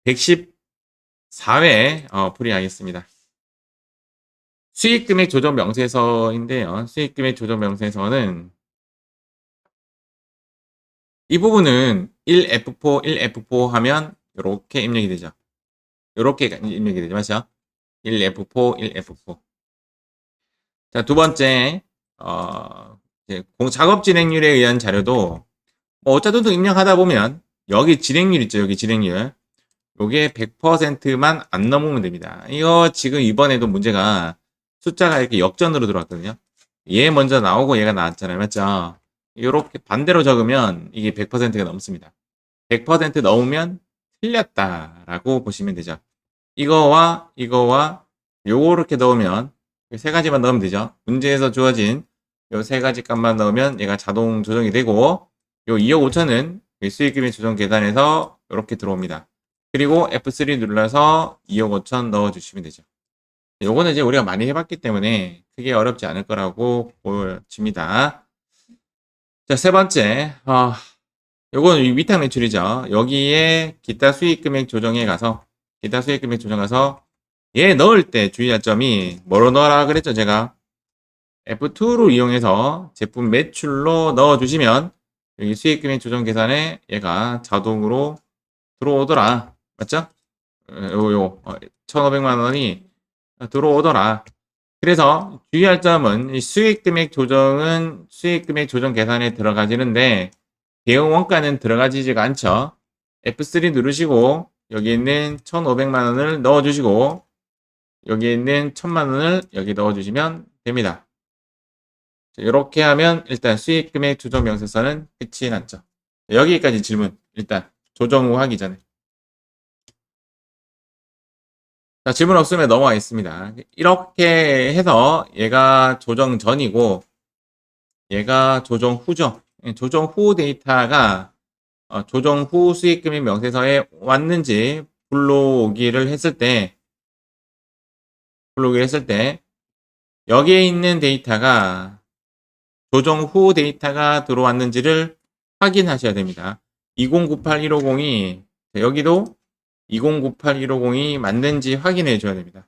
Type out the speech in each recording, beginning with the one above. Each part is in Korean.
114회 풀이하겠습니다. 수익금액 조정 명세서인데요. 수익금액 조정 명세서는 이 부분은 1F4, 1F4 하면 이렇게 입력이 되죠. 이렇게 입력이 되죠. 맞죠? 1F4, 1F4. 자, 두 번째, 작업 진행률에 의한 자료도 어쩌든 입력하다 보면 여기 진행률 있죠. 여기 진행률. 요게 100%만 안 넘으면 됩니다. 이거 지금 이번에도 문제가 숫자가 이렇게 역전으로 들어왔거든요. 얘 먼저 나오고 얘가 나왔잖아요. 맞죠? 이렇게 반대로 적으면 이게 100%가 넘습니다. 100% 넘으면 틀렸다라고 보시면 되죠. 이거와 요렇게 넣으면 세 가지만 넣으면 되죠. 문제에서 주어진 요 세 가지 값만 넣으면 얘가 자동 조정이 되고 요 2억 5천은 수익금액 조정 계산에서 이렇게 들어옵니다. 그리고 F3 눌러서 2억 5천 넣어주시면 되죠. 요거는 이제 우리가 많이 해봤기 때문에 크게 어렵지 않을 거라고 보여집니다. 자, 세 번째, 요건 위탁 매출이죠. 여기에 기타 수익금액 조정에 가서, 얘 넣을 때 주의할 점이 뭐로 넣어라 그랬죠, 제가? F2로 이용해서 제품 매출로 넣어주시면 여기 수익금액 조정 계산에 얘가 자동으로 들어오더라. 맞죠? 1,500만 원이 들어오더라. 그래서 주의할 점은 이 수익금액 조정은 수익금액 조정 계산에 들어가지는데 대응 원가는 들어가지지가 않죠. F3 누르시고 여기 있는 1,500만 원을 넣어주시고 여기 있는 1,000만 원을 여기 넣어주시면 됩니다. 이렇게 하면 일단 수익금액 조정 명세서는 끝이 났죠. 여기까지 질문 일단 조정 후 하기 전에. 자, 질문 없으면 넘어가겠습니다. 이렇게 해서 얘가 조정 전이고 얘가 조정 후죠. 조정 후 데이터가 조정 후 수익금액 명세서에 왔는지 불러오기를 했을 때 여기에 있는 데이터가 조정 후 데이터가 들어왔는지를 확인하셔야 됩니다. 2098150이 여기도 2098150이 맞는지 확인해 줘야 됩니다.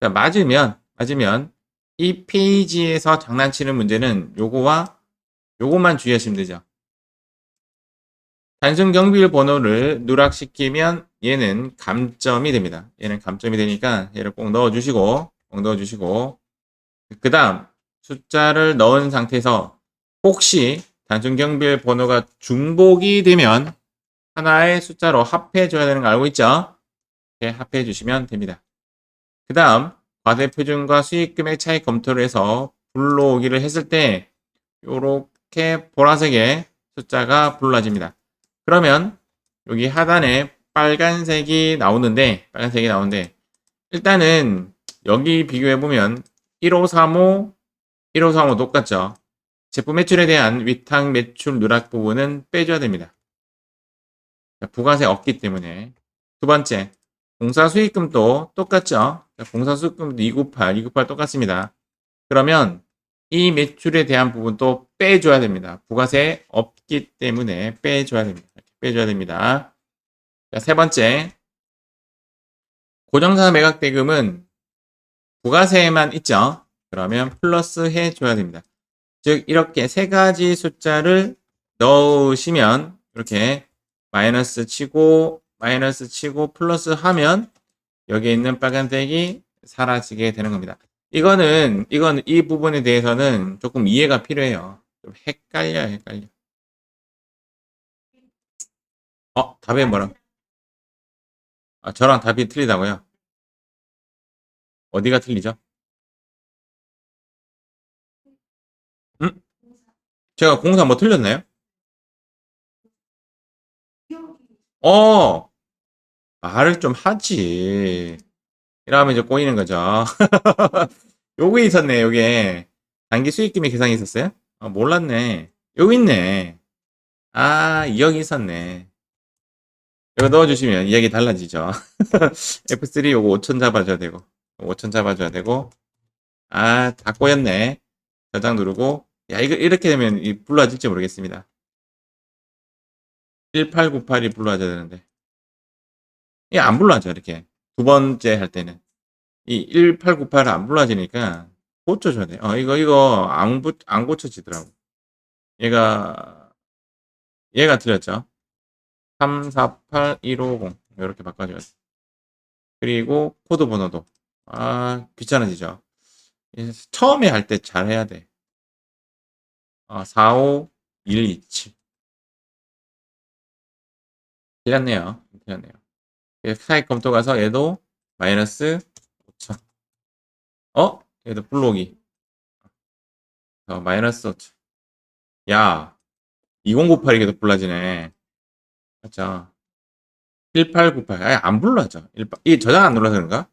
자, 맞으면 이 페이지에서 장난치는 문제는 요거만 주의하시면 되죠. 단순 경비율 번호를 누락시키면 얘는 감점이 됩니다. 얘는 감점이 되니까 얘를 꼭 넣어주시고 그 다음 숫자를 넣은 상태에서 혹시 단순 경비율 번호가 중복이 되면 하나의 숫자로 합해 줘야 되는 거 알고 있죠? 이렇게 합해 주시면 됩니다. 그 다음 과세표준과 수익금액 차이 검토를 해서 불러오기를 했을 때 이렇게 보라색의 숫자가 불러집니다. 그러면 여기 하단에 빨간색이 나오는데 일단은 여기 비교해보면 1535 똑같죠. 제품 매출에 대한 위탁 매출 누락 부분은 빼줘야 됩니다. 부가세 없기 때문에. 두 번째, 공사 수익금도 똑같죠. 공사 수익금도 298 똑같습니다. 그러면 이 매출에 대한 부분도 빼줘야 됩니다. 부가세 없기 때문에 빼줘야 됩니다. 자, 세 번째, 고정사 매각 대금은 부가세에만 있죠. 그러면 플러스 해줘야 됩니다. 즉 이렇게 세 가지 숫자를 넣으시면 이렇게 마이너스 치고 플러스 하면 여기에 있는 빨간색이 사라지게 되는 겁니다. 이거는 이 부분에 대해서는 조금 이해가 필요해요. 좀 헷갈려. 답이 뭐라? 저랑 답이 틀리다고요? 어디가 틀리죠? 제가 공사 뭐 틀렸나요? 어, 말을 좀 하지. 이러면 이제 꼬이는 거죠. 요게 있었네, 요게. 단기 수익금이 계산이 있었어요? 몰랐네. 여기 있네. 여기 있었네. 이거 넣어주시면 이야기 달라지죠. F3 요거 5천 잡아줘야 되고, 다 꼬였네. 저장 누르고, 이거 이렇게 되면 불러질지 모르겠습니다. 1898이 불러져야 되는데. 이게 안 불러져, 이렇게. 두 번째 할 때는. 이 1898을 안 불러지니까 고쳐줘야 돼. 이거 안 고쳐지더라고. 얘가 틀렸죠. 348150. 이렇게 바꿔줘야 돼. 그리고 코드 번호도. 귀찮아지죠. 처음에 할 때 잘 해야 돼. 45127. 틀렸네요. 틀렸네요. 사익 검토 가서 얘도 마이너스 5천. 얘도 블록이. 마이너스 5천. 야, 2098이 계속 불러지네. 맞죠? 1898. 아예 안 불러져. 이 저장 안 눌러서 그런가?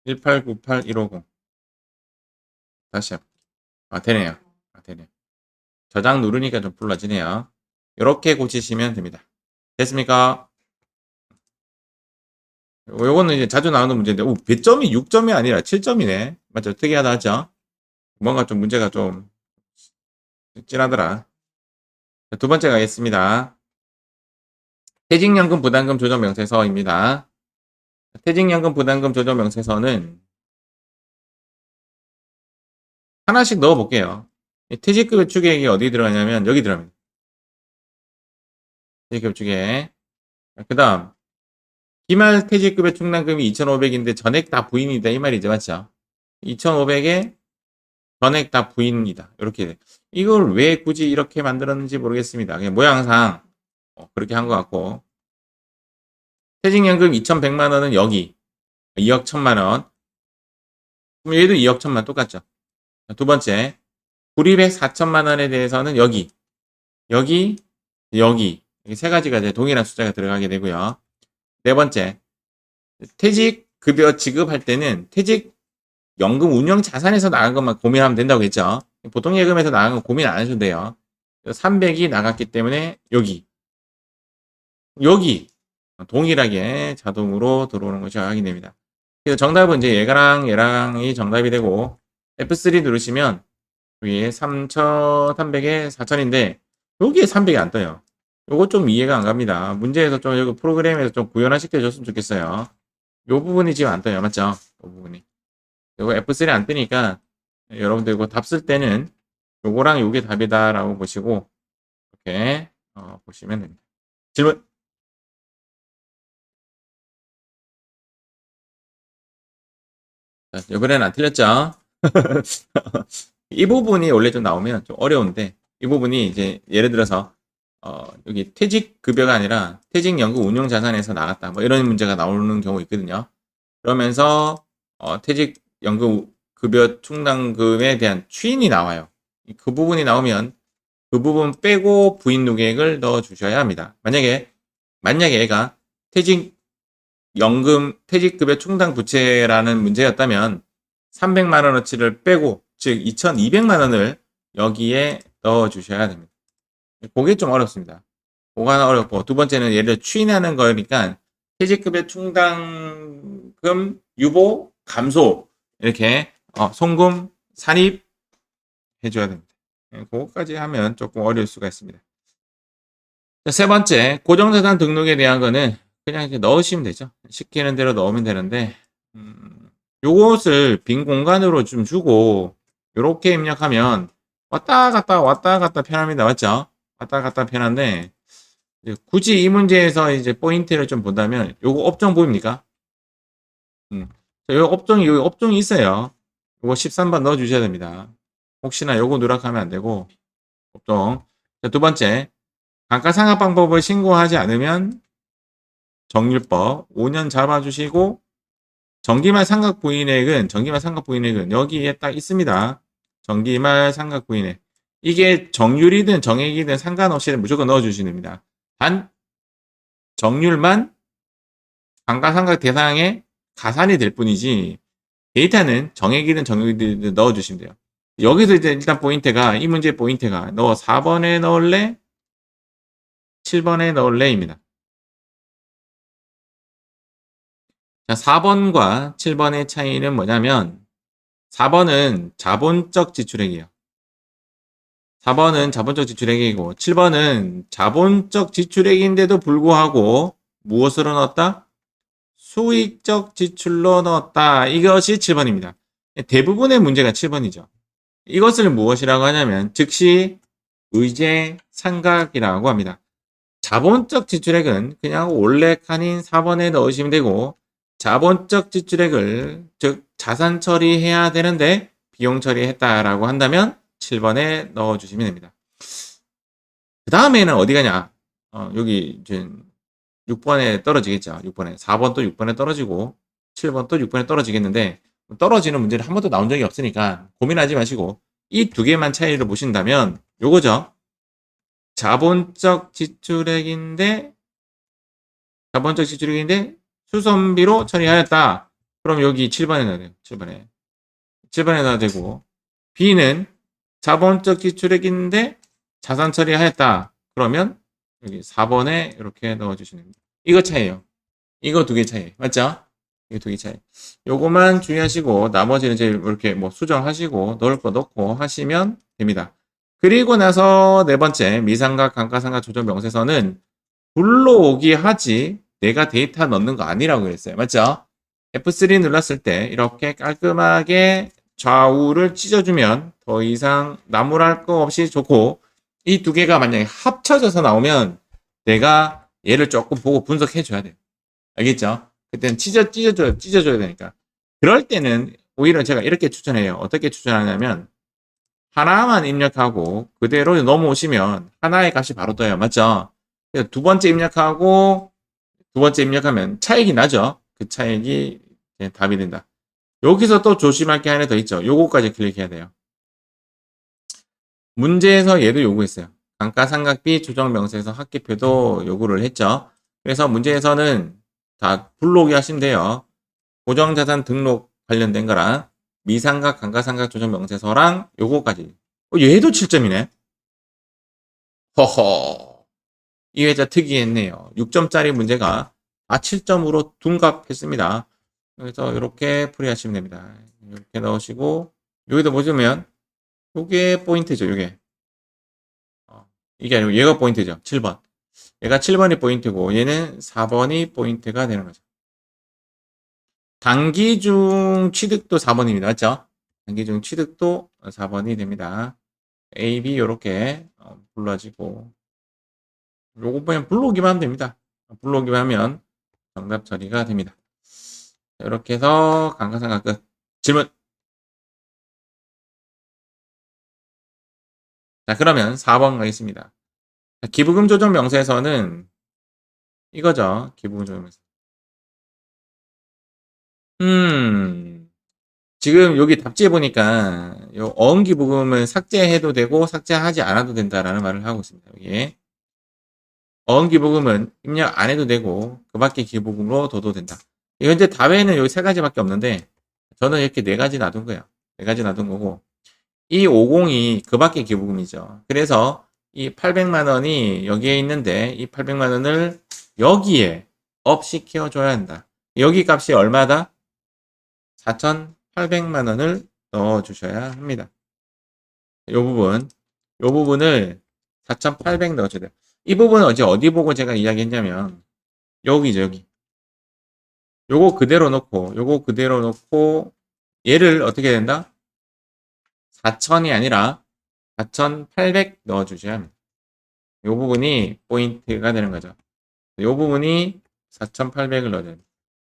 1898 150. 다시 되네요. 되네요. 저장 누르니까 좀 불러지네요. 이렇게 고치시면 됩니다. 됐습니까? 요거는 이제 자주 나오는 문제인데, 배점이 6점이 아니라 7점이네. 맞죠? 특이하다 하죠? 뭔가 좀 문제가 좀 찐하더라. 두 번째 가겠습니다. 퇴직연금 부담금 조정 명세서입니다. 퇴직연금 부담금 조정 명세서는 하나씩 넣어볼게요. 퇴직급여 추계액이 어디 들어가냐면 여기 들어갑니다. 퇴직급여 추계액. 그 다음 기말 퇴직급여 충당금이 2,500인데 전액 다 부인이다 이 말이죠. 맞죠? 2,500에 전액 다 부인이다. 이렇게 이걸 왜 굳이 이렇게 만들었는지 모르겠습니다. 그냥 모양상 그렇게 한 것 같고 퇴직연금 2,100만 원은 여기 2억 1천만 원. 그럼 얘도 2억 1천만 똑같죠. 두 번째 구리백 4천만 원에 대해서는 여기 세 가지가 이제 동일한 숫자가 들어가게 되고요. 네 번째 퇴직급여 지급할 때는 퇴직연금 운영 자산에서 나간 것만 고민하면 된다고 했죠. 보통 예금에서 나간 건 고민 안 하셔도 돼요. 300이 나갔기 때문에 여기 동일하게 자동으로 들어오는 것이 확인됩니다. 그래서 정답은 이제 얘랑이 정답이 되고 F3 누르시면 여기 3,300에 4,000인데 여기에 300이 안 떠요. 요거 좀 이해가 안 갑니다. 문제에서 좀 여기 프로그램에서 좀 구현화시켜 줬으면 좋겠어요. 요 부분이 지금 안 떠요. 맞죠? 요 부분이. 요거 F3 안 뜨니까 여러분들 이거 답 쓸 때는 요거랑 요게 답이다라고 보시고 이렇게 보시면 됩니다. 질문. 자, 이번에는 안 틀렸죠? 이 부분이 원래 좀 나오면 좀 어려운데 이 부분이 이제 예를 들어서 여기 퇴직급여가 아니라 퇴직연금 운용자산에서 나갔다 뭐 이런 문제가 나오는 경우 있거든요. 그러면서 퇴직연금 급여 충당금에 대한 추인이 나와요. 그 부분이 나오면 그 부분 빼고 부인 누계액을 넣어 주셔야 합니다. 만약에 얘가 퇴직급여 충당 부채라는 문제였다면 300만 원어치를 빼고 즉 2,200만 원을 여기에 넣어 주셔야 됩니다. 그게 좀 어렵습니다. 그거 하나 어렵고 두 번째는 예를 들어 추인하는 거니까 퇴직급여 충당금 유보 감소 이렇게 송금 산입 해줘야 됩니다. 그거까지 하면 조금 어려울 수가 있습니다. 자, 세 번째 고정자산 등록에 대한 거는 그냥 이렇게 넣으시면 되죠. 시키는 대로 넣으면 되는데 요것을 빈 공간으로 좀 주고 이렇게 입력하면 왔다 갔다 편합니다. 맞죠? 왔다 갔다 편한데 굳이 이 문제에서 이제 포인트를 좀 본다면 요거 업종 보입니까? 요 업종이 있어요. 요거 13번 넣어 주셔야 됩니다. 혹시나 요거 누락하면 안 되고 업종. 자, 두 번째 감가상각 방법을 신고하지 않으면 정률법 5년 잡아주시고 정기말 상각 부인액은 여기에 딱 있습니다. 정기말 상각 부인액. 이게 정률이든 정액이든 상관없이 무조건 넣어주시면 됩니다. 단 정률만 감가상각 대상에 가산이 될 뿐이지 데이터는 정액이든 정액이든 넣어주시면 돼요. 여기서 이제 일단 포인트가 이 문제의 포인트가 너 4번에 넣을래? 7번에 넣을래입니다. 자, 4번과 7번의 차이는 뭐냐면 4번은 자본적 지출액이에요. 4번은 자본적 지출액이고 7번은 자본적 지출액인데도 불구하고 무엇으로 넣었다? 수익적 지출로 넣었다. 이것이 7번입니다. 대부분의 문제가 7번이죠. 이것을 무엇이라고 하냐면 즉시 의제 상각이라고 합니다. 자본적 지출액은 그냥 원래 칸인 4번에 넣으시면 되고 자본적 지출액을 즉 자산 처리해야 되는데 비용 처리했다라고 한다면 7번에 넣어주시면 됩니다. 그 다음에는 어디 가냐? 여기 이제 6번에 떨어지겠죠. 6번에 4번 또 6번에 떨어지고 7번 또 6번에 떨어지겠는데 떨어지는 문제를 한 번도 나온 적이 없으니까 고민하지 마시고 이 두 개만 차이를 보신다면 요거죠. 자본적 지출액인데 수선비로 처리하였다. 그럼 여기 7번에 넣어야 돼요. 7번에 넣어야 되고 B는 자본적 지출액인데 자산 처리하였다. 그러면 여기 4번에 이렇게 넣어주시면 됩니다. 이거 차이에요. 이거 두 개 차이. 맞죠? 이거 두 개 차이. 요거만 주의하시고 나머지는 이제 이렇게 뭐 수정하시고 넣을 거 넣고 하시면 됩니다. 그리고 나서 네 번째 미상각, 감가상각 조정 명세서는 불러오기 하지 내가 데이터 넣는 거 아니라고 했어요. 맞죠? F3 눌렀을 때 이렇게 깔끔하게 좌우를 찢어주면 더 이상 나무랄 거 없이 좋고 이 두 개가 만약에 합쳐져서 나오면 내가 얘를 조금 보고 분석해 줘야 돼요. 알겠죠? 그때는 찢어줘야 되니까. 그럴 때는 오히려 제가 이렇게 추천해요. 어떻게 추천하냐면 하나만 입력하고 그대로 넘어오시면 하나의 값이 바로 떠요. 맞죠? 그래서 두 번째 입력하고 두 번째 입력하면 차익이 나죠? 그 차익이 답이 된다. 여기서 또 조심할 게 하나 더 있죠. 요거까지 클릭해야 돼요. 문제에서 얘도 요구했어요. 감가상각비 조정명세서 합계표도 요구를 했죠. 그래서 문제에서는 다 불러오기 하시면 돼요. 고정자산 등록 관련된 거랑 미상각, 감가상각 조정명세서랑 요거까지. 얘도 7점이네. 허허. 이 회자 특이했네요. 6점짜리 문제가 7점으로 둔갑했습니다. 그래서 이렇게 풀이하시면 됩니다. 이렇게 넣으시고 여기도 보시면 요게 포인트죠. 요게 이게 아니고 얘가 포인트죠. 7번. 얘가 7번이 포인트고 얘는 4번이 포인트가 되는 거죠. 단기중 취득도 4번입니다. 맞죠? 단기중 취득도 4번이 됩니다. A, B 요렇게 불러지고 요거 그냥 불러오기만 하면 됩니다. 불러오기만 하면 정답 처리가 됩니다. 이렇게 해서 감가상각 끝. 질문. 자, 그러면 4번 가겠습니다. 기부금 조정 명세서는 이거죠. 기부금 조정 명세. 지금 여기 답지에 보니까 요 어음기부금은 삭제해도 되고 삭제하지 않아도 된다라는 말을 하고 있습니다. 여기에 어음기부금은 입력 안 해도 되고 그 밖에 기부금으로 둬도 된다. 현재 다외는 여기 세 가지밖에 없는데 저는 이렇게 네 가지 놔둔 거예요. 네 가지 놔둔 거고 이 50이 그 밖에 기부금이죠. 그래서 이 800만 원이 여기에 있는데 이 800만 원을 여기에 업시켜 줘야 한다. 여기 값이 얼마다? 4,800만 원을 넣어 주셔야 합니다. 요 부분을 4,800 넣어 줘야 돼요. 이 부분은 어디 보고 제가 이야기했냐면 여기죠, 여기. 요거 그대로 놓고 얘를 어떻게 된다? 4,000이 아니라 4,800 넣어 주셔야 합니다. 요 부분이 포인트가 되는 거죠. 요 부분이 4,800을 넣어줘야 돼요.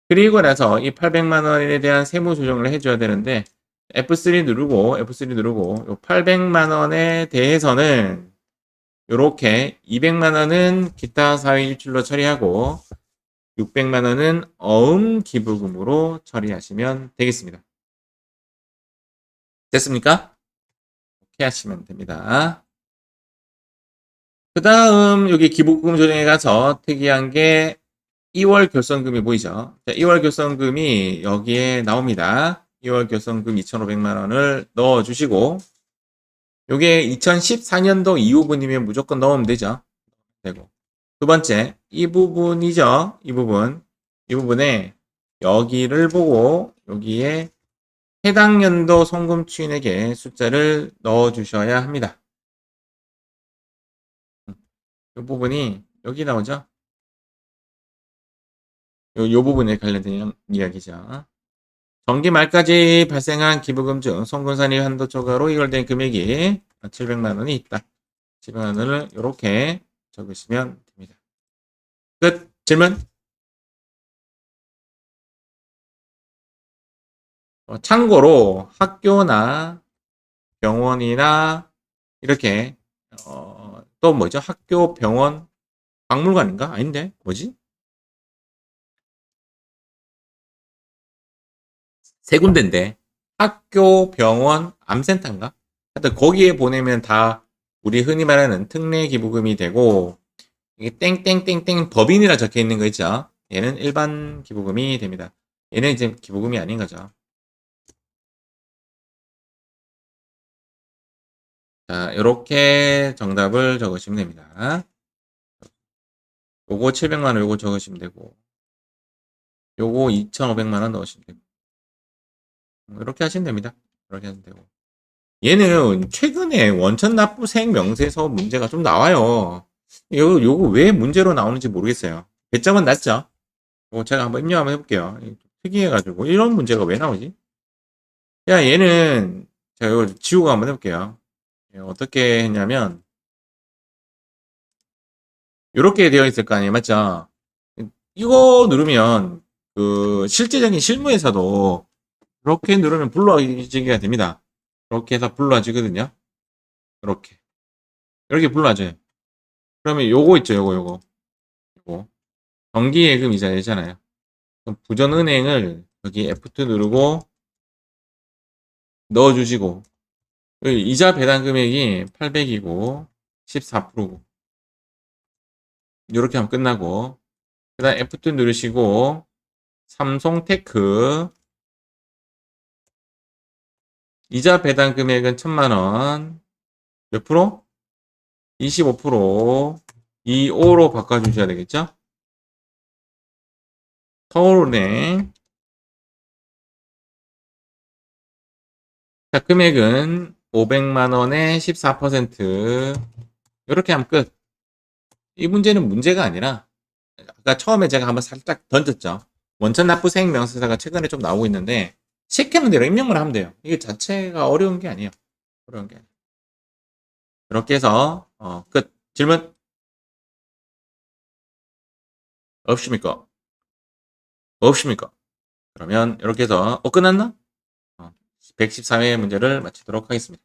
그리고 나서 이 800만 원에 대한 세무 조정을 해줘야 되는데 F3 누르고 요 800만 원에 대해서는 요렇게 200만 원은 기타 사회 일출로 처리하고 600만 원은 어음 기부금으로 처리하시면 되겠습니다. 됐습니까? 이렇게 하시면 됩니다. 그 다음 여기 기부금 조정에 가서 특이한 게 2월 결손금이 보이죠? 자, 2월 결손금이 여기에 나옵니다. 2월 결손금 2,500만 원을 넣어주시고 요게 2014년도 이후분이면 무조건 넣으면 되죠. 되고 두 번째 이 부분이죠. 이 부분에 여기를 보고 여기에 해당 연도 송금 추인액의 숫자를 넣어주셔야 합니다. 이 부분이 여기 나오죠. 요 부분에 관련된 이야기죠. 정기 말까지 발생한 기부금 중 송금산이 한도 초과로 이월된 금액이 700만 원이 있다. 700만 원을 이렇게 적으시면 됩니다. 끝. 질문? 참고로 학교나 병원이나 이렇게 또 뭐죠? 학교, 병원, 박물관인가? 아닌데? 뭐지? 세 군데인데 학교, 병원, 암센터인가? 하여튼 거기에 보내면 다 우리 흔히 말하는 특례 기부금이 되고 이게 땡땡땡땡 법인이라 적혀 있는 거 있죠? 얘는 일반 기부금이 됩니다. 얘는 이제 기부금이 아닌 거죠. 자, 이렇게 정답을 적으시면 됩니다. 요거 700만 원 요거 적으시면 되고 요거 2,500만 원 넣으시면 되고 이렇게 하시면 됩니다. 이렇게 하시면 되고 얘는 최근에 원천 납부세액 명세서 문제가 좀 나와요. 요거 왜 문제로 나오는지 모르겠어요. 배점은 낮죠? 요거 제가 한번 입력 한번 해볼게요. 특이해가지고 이런 문제가 왜 나오지? 야 얘는 제가 이거 지우고 한번 해볼게요. 어떻게 했냐면 이렇게 되어 있을 거 아니에요, 맞죠? 이거 누르면 그 실제적인 실무에서도 이렇게 누르면 불러지기가 됩니다. 이렇게 해서 불러지거든요. 이렇게 불러져요. 그러면 요거 있죠, 요거 정기예금 이자잖아요. 그럼 부전은행을 여기 F2 누르고 넣어주시고 이자 배당 금액이 800이고 14%고 이렇게 하면 끝나고 그 다음 F2 누르시고 삼성테크 이자 배당 금액은 1000만원 몇 프로? 25% 25로 바꿔주셔야 되겠죠? 서울은행 자, 금액은 500만원에 14% 이렇게 하면 끝. 이 문제는 문제가 아니라 아까 처음에 제가 한번 살짝 던졌죠. 원천 납부세액 명세서가 최근에 좀 나오고 있는데 시키는 대로 입력만 하면 돼요. 이게 자체가 어려운 게 아니에요. 어려운 게 아니에요. 이렇게 해서 끝. 질문 없습니까? 없습니까? 그러면 이렇게 해서 끝났나? 114회 문제를 마치도록 하겠습니다.